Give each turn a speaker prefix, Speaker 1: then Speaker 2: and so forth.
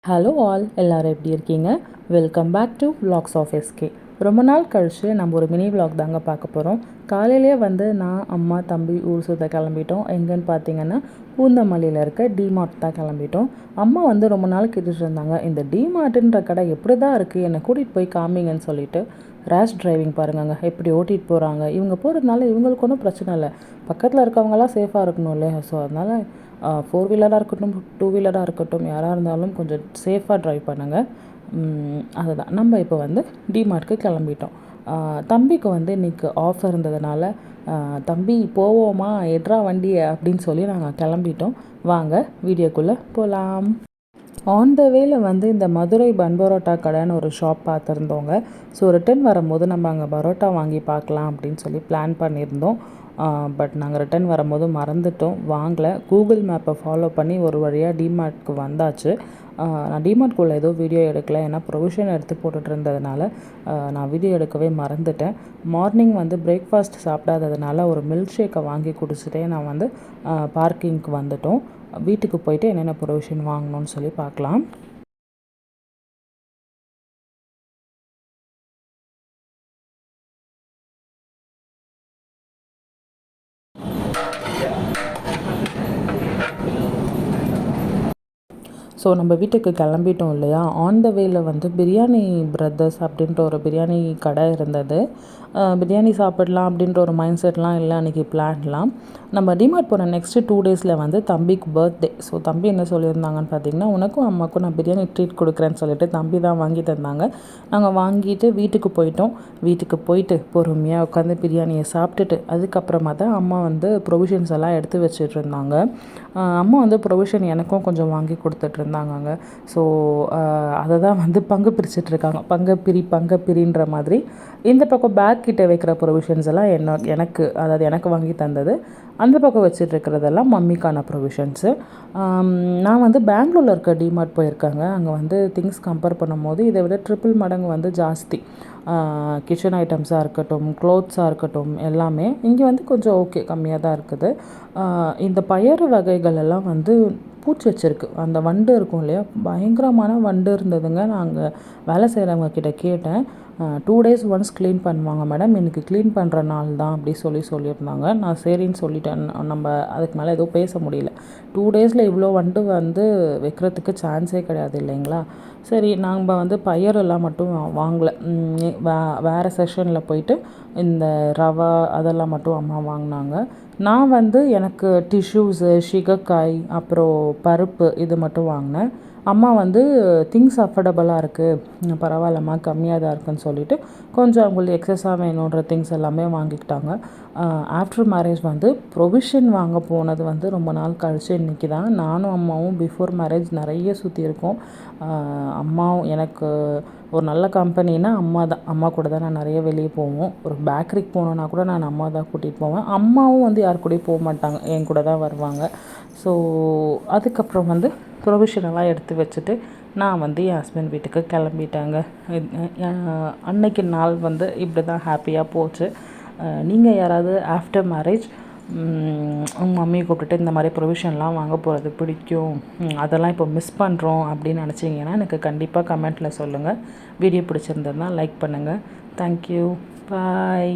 Speaker 1: Hello all, எல்லோரும் எப்படி இருக்கீங்க? Welcome back to vlogs of SK. ரொம்ப நாள் கழித்து நம்ம ஒரு மினி vlog தாங்க பார்க்க போகிறோம். காலையிலே நான் அம்மா தம்பி ஊர் சுற்ற கிளம்பிட்டோம். எங்கேன்னு பார்த்தீங்கன்னா பூந்தமல்லியில் இருக்க டிமார்ட் தான் கிளம்பிட்டோம். அம்மா ரொம்ப நாள் கேட்டுட்டு இருந்தாங்க, இந்த டிமார்ட்டுன்ற கடை எப்படி தான் இருக்குது, என்னை கூட்டிகிட்டு போய் காமிங்கன்னு சொல்லிட்டு. ரேஷ் டிரைவிங் பாருங்கங்க, எப்படி ஓட்டிகிட்டு போகிறாங்க. இவங்க போகிறதுனால இவங்களுக்கு ஒன்றும் பிரச்சனை இல்லை, பக்கத்தில் இருக்கவங்களாம் சேஃபாக இருக்கணும் இல்லையா? ஸோ அதனால் 4 வீலராக இருக்கட்டும் 2 வீலராக இருக்கட்டும், யாராக இருந்தாலும் கொஞ்சம் சேஃபாக ட்ரைவ் பண்ணுங்கள். அதுதான் நம்ம இப்போ டிமார்ட்க்கு கிளம்பிட்டோம். தம்பிக்கு இன்றைக்கி ஆஃபர் இருந்ததுனால தம்பி போவோமா எட்ரா வண்டியை அப்படின்னு சொல்லி நாங்கள் கிளம்பிட்டோம். வாங்க வீடியோக்குள்ளே போகலாம். ஆன் த வேல இந்த மதுரை பன் பரோட்டா கடைன்னு ஒரு ஷாப் பார்த்துருந்தோங்க. ஸோ ரிட்டன் வரும்போது நம்ம அங்கே பரோட்டா வாங்கி பார்க்கலாம் அப்படின்னு சொல்லி பிளான் பண்ணியிருந்தோம். பட் நாங்கள் ரிட்டன் வரும்போது மறந்துட்டோம், வாங்கலை. கூகுள் மேப்பை ஃபாலோ பண்ணி ஒரு வழியாக டிமார்ட்க்கு வந்தாச்சு. நான் டிமார்ட்குள்ளே ஏதோ வீடியோ எடுக்கலை, ஏன்னா ப்ரொவிஷன் எடுத்து போட்டுட்டு இருந்ததுனால நான் வீடியோ எடுக்கவே மறந்துட்டேன். மார்னிங் பிரேக்ஃபாஸ்ட் சாப்பிடாததுனால ஒரு மில்க் ஷேக்கை வாங்கி குடிச்சிட்டே நான் பார்க்கிங்க்கு வந்துட்டோம். வீட்டுக்கு போயிட்டு என்னென்ன ப்ரொவிஷன் வாங்கணும்னு சொல்லி பார்க்கலாம். ஸோ நம்ம வீட்டுக்கு கிளம்பிட்டோம் இல்லையா? ஆன் த வேல பிரியாணி பிரதர்ஸ் அப்படின்ற ஒரு பிரியாணி கடை இருந்தது. பிரியாணி சாப்பிடலாம் அப்படின்ற ஒரு மைண்ட் செட்லாம் இல்லை அன்றைக்கி பிளான்லாம். நம்ம டிமார்ட் போன நெக்ஸ்ட்டு 2 டேஸில் தம்பிக்கு பர்த்டே. ஸோ தம்பி என்ன சொல்லியிருந்தாங்கன்னு பார்த்தீங்கன்னா, உனக்கும் அம்மாவுக்கும் நான் பிரியாணி ட்ரீட் கொடுக்குறேன்னு சொல்லிட்டு தம்பி தான் வாங்கி தந்தாங்க. நாங்கள் வாங்கிட்டு வீட்டுக்கு போயிட்டோம். வீட்டுக்கு போயிட்டு பொறுமையாக உட்காந்து பிரியாணியை சாப்பிட்டுட்டு அதுக்கப்புறமா தான் அம்மா ப்ரொவிஷன்ஸ் எல்லாம் எடுத்து வச்சுட்டு இருந்தாங்க. அம்மா ப்ரொவிஷன் எனக்கும் கொஞ்சம் வாங்கி கொடுத்துட்ருந்தாங்கங்க. ஸோ அதை தான் பங்கு பிரிச்சுட்ருக்காங்க, பங்க பிரின்ற மாதிரி. இந்த பக்கம் பேக் கிட்ட வைக்கிற ப்ரொவிஷன்ஸ் எல்லாம் எனக்கு அதாவது எனக்கு வாங்கி தந்தது. அந்த பக்கம் வச்சுட்ருக்கிறதெல்லாம் மம்மிக்கான ப்ரொவிஷன்ஸு. நான் பெங்களூரில் இருக்க டிமார்ட் போயிருக்காங்க. அங்கே திங்ஸ் கம்பேர் பண்ணும்போது இதை விட ட்ரிபிள் மடங்கு ஜாஸ்தி. கிச்சன் ஐட்டம்ஸாக இருக்கட்டும், க்ளோத்ஸாக இருக்கட்டும், எல்லாமே இங்கே கொஞ்சம் ஓகே, கம்மியாக தான் இருக்குது. இந்த பயறு வகைகள் எல்லாம் பூச்சி வச்சுருக்கு. அந்த வண்டு இருக்கும் இல்லையா, பயங்கரமான வண்டு இருந்ததுங்க. நாங்கள் வேலை செய்கிறவங்க கிட்ட கேட்டேன். 2 days ஒன்ஸ் க்ளீன் பண்ணுவாங்க மேடம், எனக்கு க்ளீன் பண்ணுற நாள் தான் அப்படி சொல்லியிருந்தாங்க. நான் சரின்னு சொல்லிட்டேன். நம்ம அதுக்கு மேலே எதுவும் பேச முடியல. 2 daysல இவ்வளோ வண்டு வைக்கிறதுக்கு சான்ஸே கிடையாது இல்லைங்களா? சரி, நாங்கள் பயரெல்லாம் மட்டும் வாங்கலை. வேறு செஷனில் போயிட்டு இந்த ரவா அதெல்லாம் மட்டும் அம்மா வாங்கினாங்க. நான் எனக்கு டிஷ்யூஸு, சிகக்காய், அப்புறம் பருப்பு இது மட்டும் வாங்கினேன். அம்மா திங்ஸ் அஃபர்டபுளாக இருக்குது, பரவாயில்லம்மா கம்மியாக தான் இருக்குதுன்னு சொல்லிவிட்டு கொஞ்சம் அவங்களுக்கு எக்ஸஸாக வேணுன்ற திங்ஸ் எல்லாமே வாங்கிக்கிட்டாங்க. ஆஃப்டர் மேரேஜ் ப்ரொவிஷன் வாங்க போனது ரொம்ப நாள் கழிச்சு இன்றைக்கி தான். நானும் அம்மாவும் பிஃபோர் மேரேஜ் நிறைய சுற்றியிருக்கோம். அம்மாவும் எனக்கு ஒரு நல்ல கம்பெனின்னா அம்மா கூட தான் நான் நிறைய வெளியே போவோம். ஒரு பேக்கரிக்கு போனோன்னா கூட நான் அம்மா தான் கூட்டிகிட்டு போவேன். அம்மாவும் யார் கூடயும் போக மாட்டாங்க, என் கூட தான் வருவாங்க. ஸோ அதுக்கப்புறம் ப்ரொவிஷனெல்லாம் எடுத்து வச்சுட்டு நான் என் ஹஸ்பண்ட் வீட்டுக்கு கிளம்பிட்டாங்க. அன்னைக்கு நாள் இப்படி தான் ஹாப்பியாக போச்சு. நீங்கள் யாராவது ஆஃப்டர் மேரேஜ் உங்கள் மம்மியை கூப்பிட்டுட்டு இந்த மாதிரி ப்ரொவிஷன்லாம் வாங்க போகிறது பிடிக்கும், அதெல்லாம் இப்போ மிஸ் பண்ணுறோம் அப்படின்னு நினச்சிங்கன்னா எனக்கு கண்டிப்பாக கமெண்ட்டில் சொல்லுங்கள். வீடியோ பிடிச்சிருந்ததுன்னா லைக் பண்ணுங்கள். தேங்க்யூ, பாய்.